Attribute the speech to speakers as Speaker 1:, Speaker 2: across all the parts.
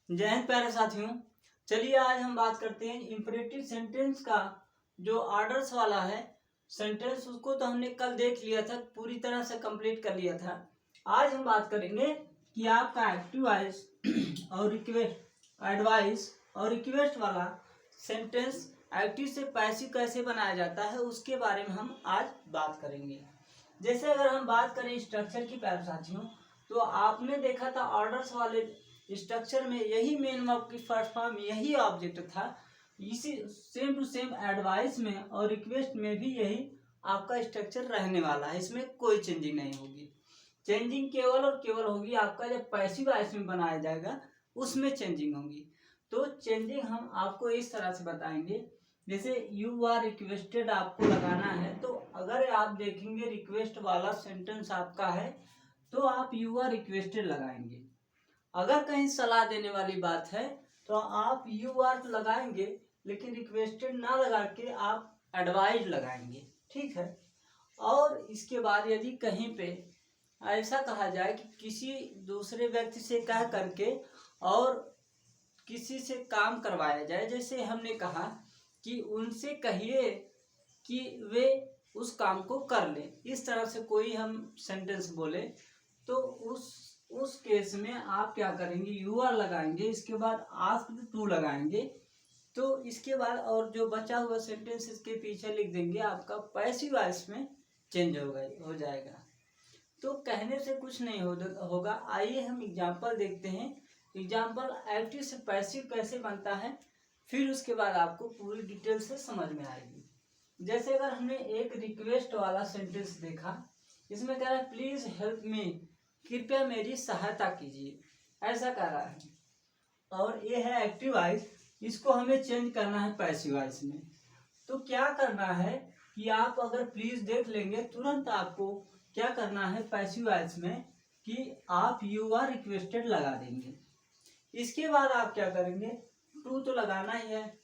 Speaker 1: जय हिंद प्यारे साथियों। चलिए आज हम बात करते हैं इंपरेटिव सेंटेंस का जो ऑर्डर्स वाला है सेंटेंस, उसको तो हमने कल देख लिया था, पूरी तरह से कंप्लीट कर लिया था। आज हम बात करेंगे कि आपका एक्टिव वॉइस और एडवाइस और रिक्वेस्ट वाला सेंटेंस एक्टिव से पैसिव कैसे बनाया जाता है, उसके बारे में हम आज बात करेंगे। जैसे अगर हम बात करें स्ट्रक्चर की प्यारे साथियों, तो आपने देखा था ऑर्डर्स वाले स्ट्रक्चर में यही मेन वर्ब की फर्स्ट फॉर्म, यही ऑब्जेक्ट था। इसी सेम टू सेम एडवाइस में और रिक्वेस्ट में भी यही आपका स्ट्रक्चर रहने वाला है, इसमें कोई चेंजिंग नहीं होगी। चेंजिंग केवल और केवल होगी आपका जब पैसिव वॉइस में बनाया जाएगा, उसमें चेंजिंग होगी। तो चेंजिंग हम आपको इस तरह से बताएंगे, जैसे यू आर रिक्वेस्टेड आपको लगाना है, तो अगर आप देखेंगे रिक्वेस्ट वाला सेंटेंस आपका है तो आप यू आर रिक्वेस्टेड लगाएंगे। अगर कहीं सलाह देने वाली बात है तो आप यू आर लगाएंगे, लेकिन रिक्वेस्टेड ना लगा के आप एडवाइज लगाएंगे, ठीक है। और इसके बाद यदि कहीं पे ऐसा कहा जाए कि किसी दूसरे व्यक्ति से कह करके और किसी से काम करवाया जाए, जैसे हमने कहा कि उनसे कहिए कि वे उस काम को कर ले, इस तरह से कोई हम सेंटेंस बोले, तो उस केस में आप क्या करेंगे, यू आर लगाएंगे, इसके बाद आस्क्ड टू लगाएंगे। तो इसके बाद और जो बचा हुआ सेंटेंस इसके पीछे लिख देंगे, आपका पैसिव वॉइस में चेंज हो जाएगा। तो कहने से कुछ नहीं होगा। आइए हम एग्जाम्पल देखते हैं। एग्जाम्पल एक्टिव से पैसिव कैसे बनता है, फिर उसके बाद आपको पूरी डिटेल से समझ में आएगी। जैसे अगर हमने एक रिक्वेस्ट वाला सेंटेंस देखा, इसमें कह रहा है प्लीज हेल्प मी, कृपया मेरी सहायता कीजिए, ऐसा कह रहा है। और ये है एक्टिव वॉइस, इसको हमें चेंज करना है पैसिव वॉइस में। तो क्या करना है कि आप अगर प्लीज देख लेंगे, तुरंत आपको क्या करना है पैसिव वॉइस में कि आप यू आर रिक्वेस्टेड लगा देंगे। इसके बाद आप क्या करेंगे, टू तो लगाना ही है,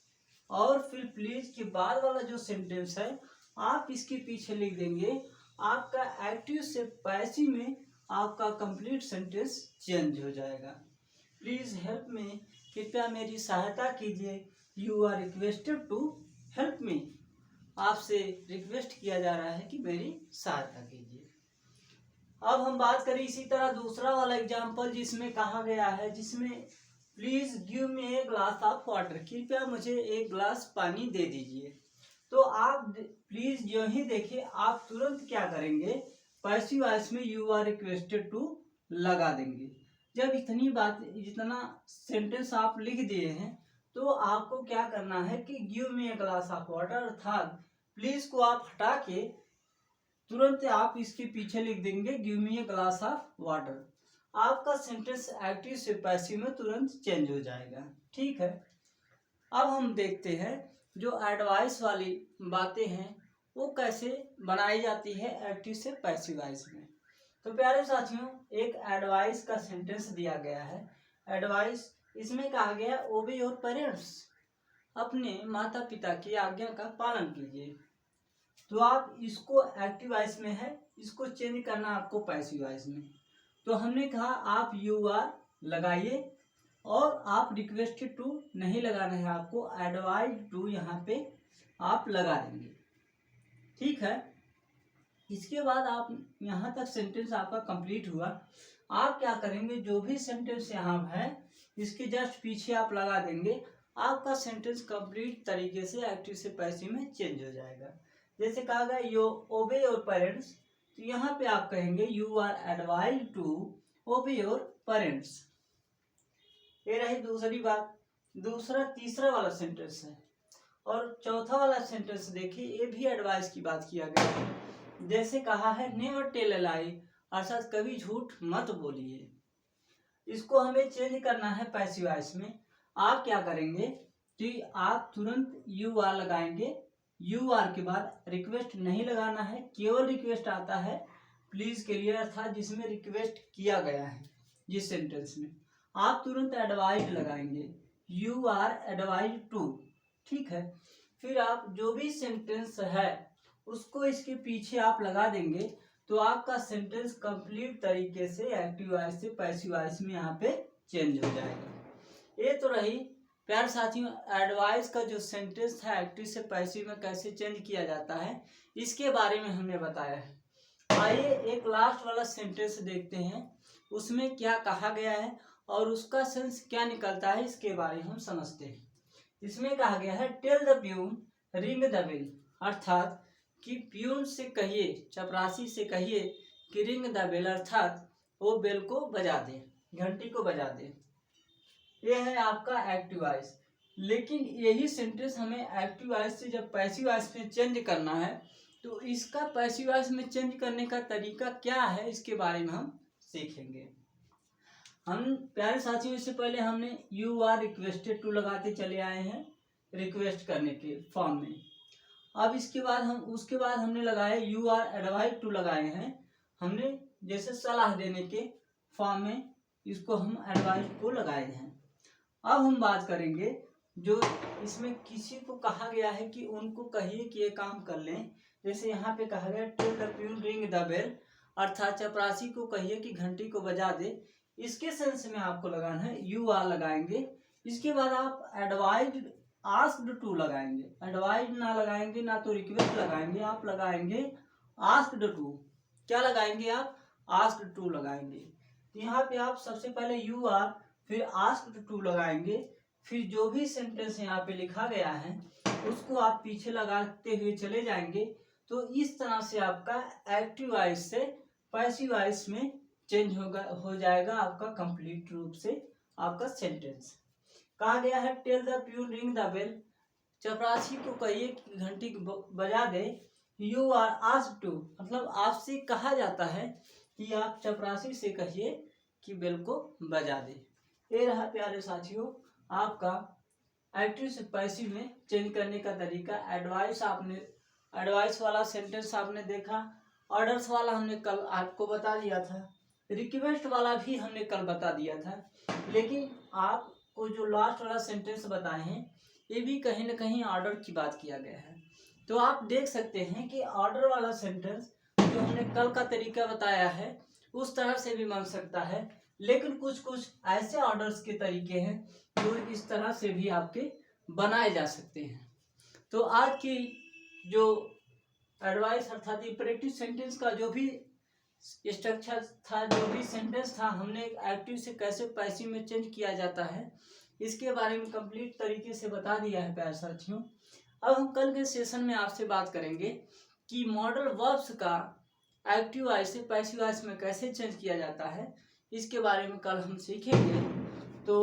Speaker 1: और फिर प्लीज के बाद वाला जो सेंटेंस है आप इसके पीछे लिख देंगे। आपका एक्टिव से पैसिव में आपका कंप्लीट सेंटेंस चेंज हो जाएगा। प्लीज हेल्प मी, कृपया मेरी सहायता कीजिए, you are requested to help me, आपसे रिक्वेस्ट किया जा रहा है कि मेरी सहायता कीजिए। अब हम बात करें इसी तरह दूसरा वाला एग्जाम्पल, जिसमें कहा गया है, जिसमें please give me a glass of water, कृपया मुझे एक ग्लास पानी दे दीजिए। तो आप प्लीज जो ही देखे आप तुरंत क्या करेंगे, पैसिव वॉइस में यू आर रिक्वेस्टेड टू लगा देंगे। जब इतना सेंटेंस आप लिख दिए हैं, तो आपको क्या करना है कि give me a glass of water, अर्थात प्लीज को आप हटा के तुरंत आप इसके पीछे लिख देंगे give me a glass of water. आपका सेंटेंस एक्टिव से पैसिव में तुरंत चेंज हो जाएगा, ठीक है। अब हम देखते हैं जो एडवाइस वाली बातें हैं वो कैसे बनाई जाती है एक्टिव से पैसिव वॉइस में। तो प्यारे साथियों, एक एडवाइस का सेंटेंस दिया गया है। एडवाइस, इसमें कहा गया ओबे योर पेरेंट्स, अपने माता पिता की आज्ञा का पालन कीजिए। तो आप इसको एक्टिव वॉइस में है, इसको चेंज करना आपको पैसिव वॉइस में। तो हमने कहा आप यू आर लगाइए, और आप रिक्वेस्टेड टू नहीं लगाना है, आपको एडवाइज टू यहाँ पे आप लगा देंगे, ठीक है। इसके बाद आप यहाँ तक सेंटेंस आपका कंप्लीट हुआ। आप क्या करेंगे, जो भी सेंटेंस यहाँ है इसके जस्ट पीछे आप लगा देंगे, आपका सेंटेंस कंप्लीट तरीके से एक्टिव से पैसिव में चेंज हो जाएगा। जैसे कहा गया यू ओबे योर पेरेंट्स, तो यहाँ पे आप कहेंगे you are advise to obey your parents. ये रही दूसरी बात। तीसरा वाला सेंटेंस है, और चौथा वाला सेंटेंस देखिए, ये भी एडवाइस की बात किया गया है। जैसे कहा है नेवर टेल अ लाई, अर्थात कभी झूठ मत बोलिए। इसको हमें चेंज करना है पैसिव वॉइस में। आप क्या करेंगे कि आप तुरंत यू आर लगाएंगे, यू आर के बाद रिक्वेस्ट नहीं लगाना है, केवल रिक्वेस्ट आता है प्लीज के लिए, अर्थात जिसमें रिक्वेस्ट किया गया है जिस सेंटेंस में, आप तुरंत एडवाइज लगाएंगे, यू आर एडवाइज टू, ठीक है। फिर आप जो भी सेंटेंस है उसको इसके पीछे आप लगा देंगे, तो आपका सेंटेंस कंप्लीट तरीके से एक्टिव वॉइस से पैसिव वॉइस में यहाँ पे चेंज हो जाएगा। ये तो रही प्यारे साथियों एडवाइस का जो सेंटेंस था एक्टिव से पैसिव में कैसे चेंज किया जाता है इसके बारे में हमने बताया है। आइए एक लास्ट वाला सेंटेंस देखते हैं, उसमें क्या कहा गया है और उसका सेंस क्या निकलता है इसके बारे में हम समझते हैं। इसमें कहा गया है tell the peon ring the bell, अर्थात कि प्यून से कहिए, चपरासी से कहिए कि रिंग द बेल, अर्थात वो बेल को बजा दे, घंटी को बजा दे। ये है आपका एक्टिव वॉइस। लेकिन यही सेंटेंस हमें एक्टिव वॉइस से जब पैसिव वॉइस में चेंज करना है तो इसका पैसिव वॉइस में चेंज करने का तरीका क्या है इसके बारे में हम सीखेंगे। हम प्यारे साथियों इससे पहले हमने यू आर रिक्वेस्टेड टू लगाते चले आए हैं रिक्वेस्ट करने के फॉर्म में। अब उसके बाद हमने लगाया यू आर एडवाइज टू लगाए हैं, हमने जैसे सलाह देने के फॉर्म में इसको हम एडवाइज को लगाए हैं। अब हम बात करेंगे जो इसमें किसी को कहा गया है कि उनको कहिए कि ये काम कर लें। जैसे यहाँ पे कहा गया tell the peon ring the bell, अर्थात चपरासी को कहिए कि घंटी को बजा दे। इसके सेंस में आपको लगाना है यू आर लगाएंगे। इसके बाद आप एडवाइज आस्क्ड टू लगाएंगे, एडवाइज ना लगाएंगे ना तो रिक्वेस्ट लगाएंगे, आप लगाएंगे आस्क्ड टू। क्या लगाएंगे आप? आस्क्ड टू लगाएंगे। यहाँ पे आप सबसे पहले यू आर फिर आस्क्ड टू लगाएंगे, फिर जो भी सेंटेंस यहाँ पे लिखा गया है उसको आप पीछे लगाते हुए चले जाएंगे। तो इस तरह से आपका एक्टिव वॉइस से पैसिव वॉइस में चेंज हो जाएगा आपका कंप्लीट रूप से आपका सेंटेंस। कहा गया है tell the peon ring the bell, चपरासी को कहिए कि घंटी बजा दे। यू आर आस्क्ड टू, मतलब आपसे कहा जाता है कि आप चपरासी से कहिए कि बेल को बजा दे। ये रहा प्यारे साथियों आपका एक्टिव से पैसिव में चेंज करने का तरीका। एडवाइस वाला सेंटेंस आपने देखा, ऑर्डर्स वाला हमने कल आपको बता दिया था, रिक्वेस्ट वाला भी हमने कल बता दिया था। लेकिन आपको जो लास्ट वाला सेंटेंस बताए हैं ये भी कहीं ना कहीं ऑर्डर की बात किया गया है। तो आप देख सकते हैं कि ऑर्डर वाला सेंटेंस जो हमने कल का तरीका बताया है उस तरह से भी बन सकता है, लेकिन कुछ कुछ ऐसे ऑर्डर्स के तरीके हैं जो इस तरह से भी आपके बनाए जा सकते हैं। तो आज की जो एडवाइस अर्थात इंपरेटिव सेंटेंस का जो भी स्ट्रक्चर था, जो भी सेंटेंस था, हमने एक्टिव से कैसे पैसिव में चेंज किया जाता है इसके बारे में कंप्लीट तरीके से बता दिया है प्यारे साथियों। अब हम कल के सेशन में आपसे बात करेंगे कि मॉडल वर्ब्स का एक्टिव वॉइस से पैसिव वॉइस में कैसे चेंज किया जाता है इसके बारे में कल हम सीखेंगे। तो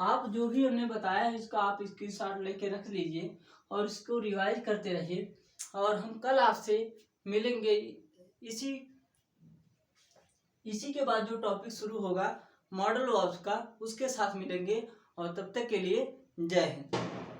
Speaker 1: आप जो भी हमने बताया है इसका आप स्क्रीनशॉट लेके रख लीजिए और इसको रिवाइज करते रहिए, और हम कल आपसे मिलेंगे इसी के बाद जो टॉपिक शुरू होगा मॉडल वर्ब्स का उसके साथ मिलेंगे। और तब तक के लिए जय हिंद।